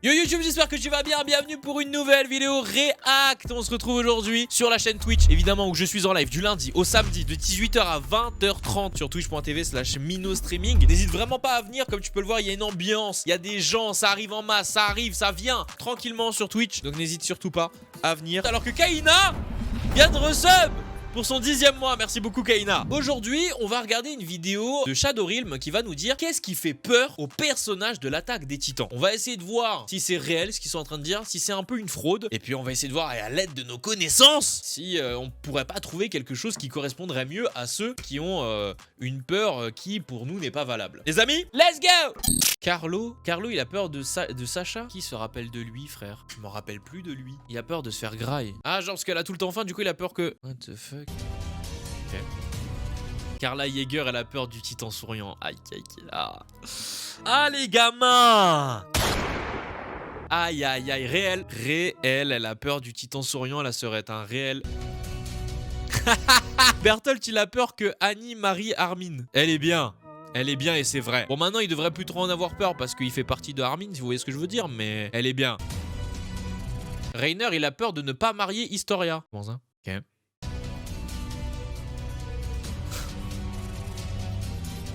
Yo YouTube, j'espère que tu vas bien, bienvenue pour une nouvelle vidéo React. On se retrouve aujourd'hui sur la chaîne Twitch, évidemment où je suis en live du lundi au samedi de 18h à 20h30 sur twitch.tv/MinoStreaming. N'hésite vraiment pas à venir, comme tu peux le voir, il y a une ambiance, il y a des gens, ça arrive en masse, ça arrive, ça vient tranquillement sur Twitch. Donc n'hésite surtout pas à venir. Alors que Kaina vient de resub pour son 10e mois, merci beaucoup Kaina. Aujourd'hui, on va regarder une vidéo de Shadowrealm qui va nous dire qu'est-ce qui fait peur aux personnages de l'attaque des titans. On va essayer de voir si c'est réel ce qu'ils sont en train de dire, si c'est un peu une fraude. Et puis on va essayer de voir à l'aide de nos connaissances si on pourrait pas trouver quelque chose qui correspondrait mieux à ceux qui ont une peur qui pour nous n'est pas valable. Les amis, let's go. Carlo, il a peur de Sacha. Qui se rappelle de lui, frère? Je m'en rappelle plus de lui. Il a peur de se faire graille. Ah, genre parce qu'elle a tout le temps faim, du coup il a peur que... What the fuck? Ok. Carla Yeager, elle a peur du titan souriant. Aïe, aïe, aïe. Ah, les gamins! Aïe, aïe, aïe. Réel, elle a peur du titan souriant. Elle serait un réel... Bertolt, il a peur que Annie marie Armin. Elle est bien. Elle est bien et c'est vrai. Bon, maintenant, il devrait plus trop en avoir peur parce qu'il fait partie de Armin, si vous voyez ce que je veux dire, mais elle est bien. Rainer, il a peur de ne pas marier Historia. Bon, ça. Ok.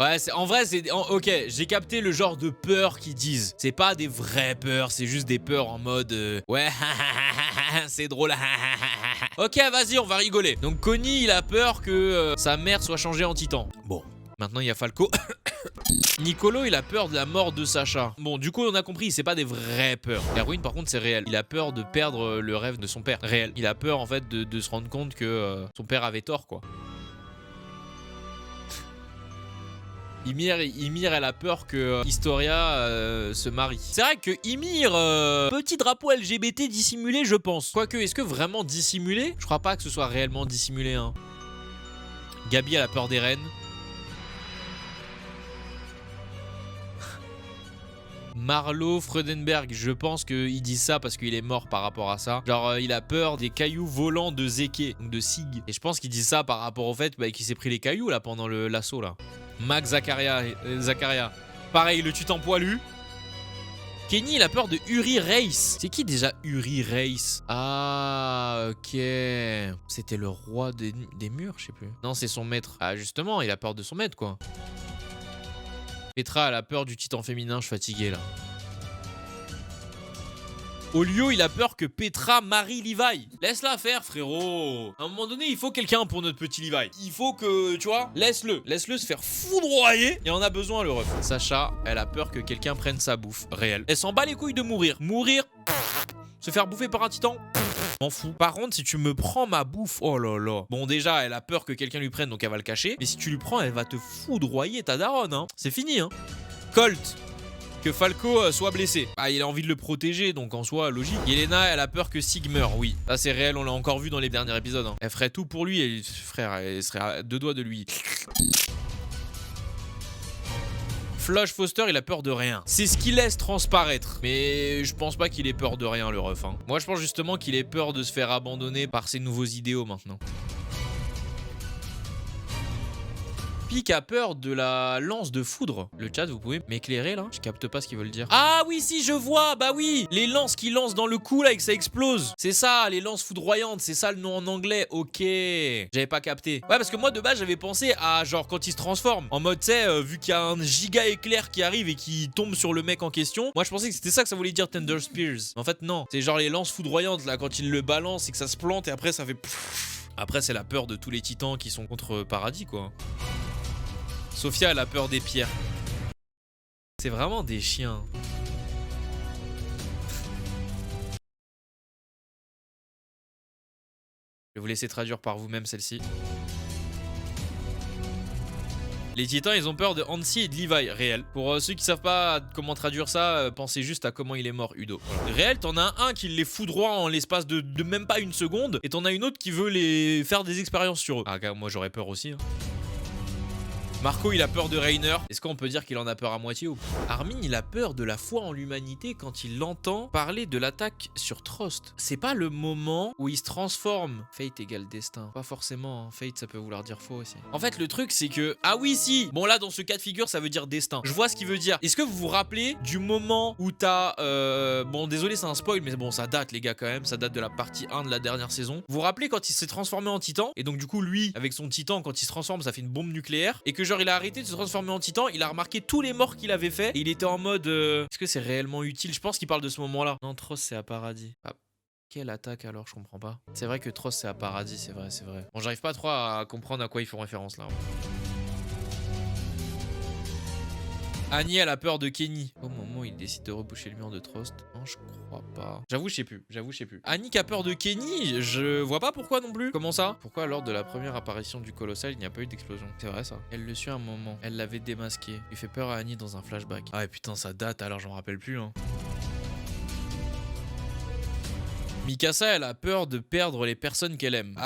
Ouais, en vrai, c'est... Ok, j'ai capté le genre de peur qu'ils disent. C'est pas des vraies peurs, c'est juste des peurs en mode... Ouais, c'est drôle. Ok, vas-y, on va rigoler. Donc, Connie, il a peur que sa mère soit changée en titan. Bon, maintenant, il y a Falco. Nicolo, il a peur de la mort de Sacha. Bon, du coup, on a compris, c'est pas des vraies peurs. Erwin, par contre, c'est réel. Il a peur de perdre le rêve de son père. Réel. Il a peur, en fait, de se rendre compte que son père avait tort, quoi. Ymir, elle a peur que Historia se marie. C'est vrai que Ymir, petit drapeau LGBT dissimulé, je pense. Quoique, est-ce que vraiment dissimulé? Je crois pas que ce soit réellement dissimulé, hein. Gabi, elle a peur des reines. Marlo Freudenberg, je pense qu'il dit ça parce qu'il est mort par rapport à ça. Genre, il a peur des cailloux volants de Zeke, donc de Sig. Et je pense qu'il dit ça par rapport au fait qu'il s'est pris les cailloux là pendant l'assaut là. Max Zakaria. Pareil, le tutan poilu. Kenny, il a peur de Uri Reis. C'est qui déjà Uri Reis? Ah, ok. C'était le roi des murs, je sais plus. Non, c'est son maître. Ah, justement, il a peur de son maître, quoi. Petra, elle a peur du titan féminin, je suis fatigué, là. Olio, il a peur que Petra marie Levi. Laisse-la faire, frérot. À un moment donné, il faut quelqu'un pour notre petit Levi. Il faut que, tu vois, laisse-le se faire foudroyer. Et on a besoin, le ref. Sacha, elle a peur que quelqu'un prenne sa bouffe. Réel. Elle s'en bat les couilles de mourir. Mourir. Se faire bouffer par un titan. M'en fous. Par contre, si tu me prends ma bouffe, oh là là. Bon, déjà, elle a peur que quelqu'un lui prenne, donc elle va le cacher. Mais si tu lui prends, elle va te foudroyer ta daronne, hein. C'est fini, hein. Colt. Que Falco soit blessé. Ah, il a envie de le protéger, donc en soi, logique. Yelena, elle a peur que Sig meure, oui. Ça, c'est réel, on l'a encore vu dans les derniers épisodes, hein. Elle ferait tout pour lui, et frère, elle serait à 2 doigts de lui. Flash Foster, il a peur de rien. C'est ce qu'il laisse transparaître. Mais je pense pas qu'il ait peur de rien, le ref, hein. Moi, je pense justement qu'il ait peur de se faire abandonner par ses nouveaux idéaux maintenant. Pic a peur de la lance de foudre. Le chat, vous pouvez m'éclairer là? Je capte pas ce qu'ils veulent dire. Ah oui, si, je vois. Bah oui, les lances qui lancent dans le cou là et que ça explose. C'est ça, les lances foudroyantes. C'est ça le nom en anglais. Ok. J'avais pas capté. Ouais, parce que moi de base, j'avais pensé à genre quand il se transforme. En mode, tu sais, vu qu'il y a un giga éclair qui arrive et qui tombe sur le mec en question. Moi, je pensais que c'était ça que ça voulait dire Tender Spears. En fait, non. C'est genre les lances foudroyantes là quand il le balance et que ça se plante et après ça fait. Après, c'est la peur de tous les titans qui sont contre Paradis, quoi. Sophia, elle a peur des pierres. C'est vraiment des chiens. Je vais vous laisser traduire par vous-même celle-ci. Les titans, ils ont peur de Hansi et de Levi, réel. Pour ceux qui savent pas comment traduire ça, pensez juste à comment il est mort, Udo. Voilà. Réel, t'en as un qui les foudroie en l'espace de même pas une seconde, et t'en as une autre qui veut les faire des expériences sur eux. Ah, gars, moi j'aurais peur aussi, hein. Marco, il a peur de Reiner. Est-ce qu'on peut dire qu'il en a peur à moitié ou pas? Armin, il a peur de la foi en l'humanité quand il entend parler de l'attaque sur Trost. C'est pas le moment où il se transforme. Fate égale destin. Pas forcément, hein. Fate, ça peut vouloir dire foi aussi. En fait, le truc, c'est que... Ah oui, si. Bon, là, dans ce cas de figure, ça veut dire destin. Je vois ce qu'il veut dire. Est-ce que vous vous rappelez du moment où t'as... Bon, désolé, c'est un spoil, mais bon, ça date, les gars, quand même. Ça date de la partie 1 de la dernière saison. Vous vous rappelez quand il s'est transformé en titan? Et donc, du coup, lui, avec son titan, quand il se transforme, ça fait une bombe nucléaire. Et que genre, il a arrêté de se transformer en titan. Il a remarqué tous les morts qu'il avait fait. Et il était en mode... Est-ce que c'est réellement utile? Je pense qu'il parle de ce moment-là. Non, Trost, c'est à Paradis. Ah. Quelle attaque alors? Je comprends pas. C'est vrai que Trost, c'est à Paradis, c'est vrai, c'est vrai. Bon, j'arrive pas trop à comprendre à quoi ils font référence là. Annie, elle a peur de Kenny. Au moment où il décide de reboucher le mur de Trost. Non, je crois pas. J'avoue, je sais plus. Annie qui a peur de Kenny, je vois pas pourquoi non plus. Comment ça? Pourquoi lors de la première apparition du colossal, il n'y a pas eu d'explosion? C'est vrai ça. Elle le suit un moment. Elle l'avait démasqué. Il fait peur à Annie dans un flashback. Ah putain, ça date alors, j'en rappelle plus hein. Mikasa, elle a peur de perdre les personnes qu'elle aime.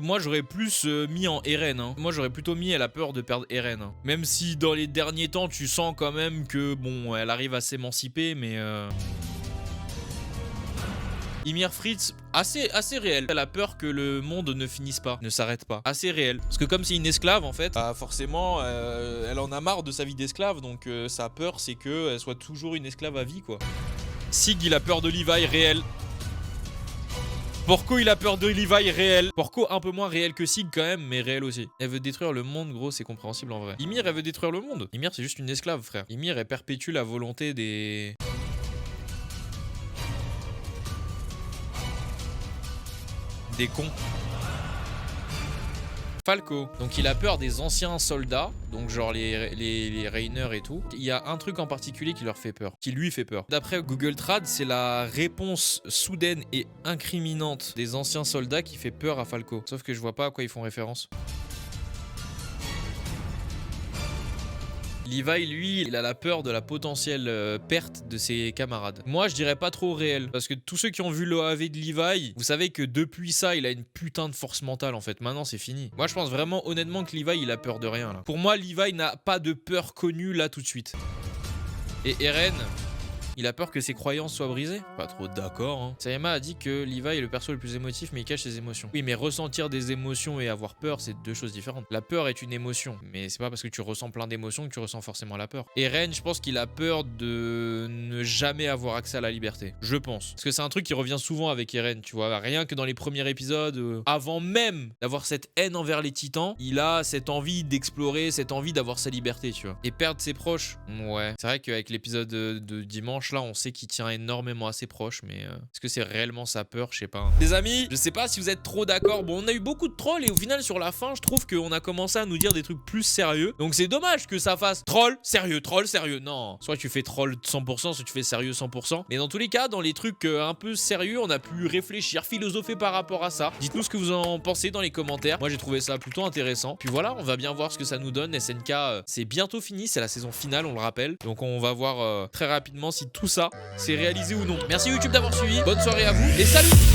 Moi, j'aurais plus mis en Eren. Hein. Moi, j'aurais plutôt mis elle a peur de perdre Eren. Hein. Même si dans les derniers temps, tu sens quand même que, bon, elle arrive à s'émanciper, mais... Ymir Fritz, assez réel. Elle a peur que le monde ne finisse pas, ne s'arrête pas. Assez réel. Parce que comme c'est une esclave, en fait, forcément, elle en a marre de sa vie d'esclave. Donc, sa peur, c'est qu'elle soit toujours une esclave à vie, quoi. Sig, il a peur de Levi, réel. Porco, il a peur de Levi, réel. Porco, un peu moins réel que Sig quand même, mais réel aussi. Elle veut détruire le monde, gros, c'est compréhensible en vrai. Ymir, elle veut détruire le monde. Ymir, c'est juste une esclave, frère. Ymir, elle perpétue la volonté des... Des cons. Falco. Donc il a peur des anciens soldats, donc genre les Rainer et tout. Il y a un truc en particulier qui leur fait peur, qui lui fait peur. D'après Google Trad, c'est la réponse soudaine et incriminante des anciens soldats qui fait peur à Falco. Sauf que je vois pas à quoi ils font référence. Levi, lui, il a la peur de la potentielle perte de ses camarades. Moi, je dirais pas trop réel. Parce que tous ceux qui ont vu l'OAV de Levi, vous savez que depuis ça, il a une putain de force mentale, en fait. Maintenant, c'est fini. Moi, je pense vraiment, honnêtement, que Levi, il a peur de rien, là. Pour moi, Levi n'a pas de peur connue, là, tout de suite. Et Eren... il a peur que ses croyances soient brisées? Pas trop d'accord, hein. Sayama a dit que Levi est le perso le plus émotif, mais il cache ses émotions. Oui, mais ressentir des émotions et avoir peur, c'est deux choses différentes. La peur est une émotion, mais c'est pas parce que tu ressens plein d'émotions que tu ressens forcément la peur. Eren, je pense qu'il a peur de ne jamais avoir accès à la liberté. Je pense. Parce que c'est un truc qui revient souvent avec Eren, tu vois. Rien que dans les premiers épisodes, avant même d'avoir cette haine envers les titans, il a cette envie d'explorer, cette envie d'avoir sa liberté, tu vois. Et perdre ses proches, ouais. C'est vrai qu'avec l'épisode de dimanche, là, on sait qu'il tient énormément à ses proches, mais est-ce que c'est réellement sa peur? Je sais pas. Les amis, je sais pas si vous êtes trop d'accord. Bon, on a eu beaucoup de trolls et au final, sur la fin, je trouve qu'on a commencé à nous dire des trucs plus sérieux. Donc c'est dommage que ça fasse troll, sérieux. Non, soit tu fais troll 100%, soit tu fais sérieux 100%. Mais dans tous les cas, dans les trucs un peu sérieux, on a pu réfléchir, philosopher par rapport à ça. Dites-nous ce que vous en pensez dans les commentaires. Moi, j'ai trouvé ça plutôt intéressant. Puis voilà, on va bien voir ce que ça nous donne. SNK, c'est bientôt fini. C'est la saison finale, on le rappelle. Donc on va voir très rapidement si tout ça c'est réalisé ou non. Merci YouTube d'avoir suivi, bonne soirée à vous et salut!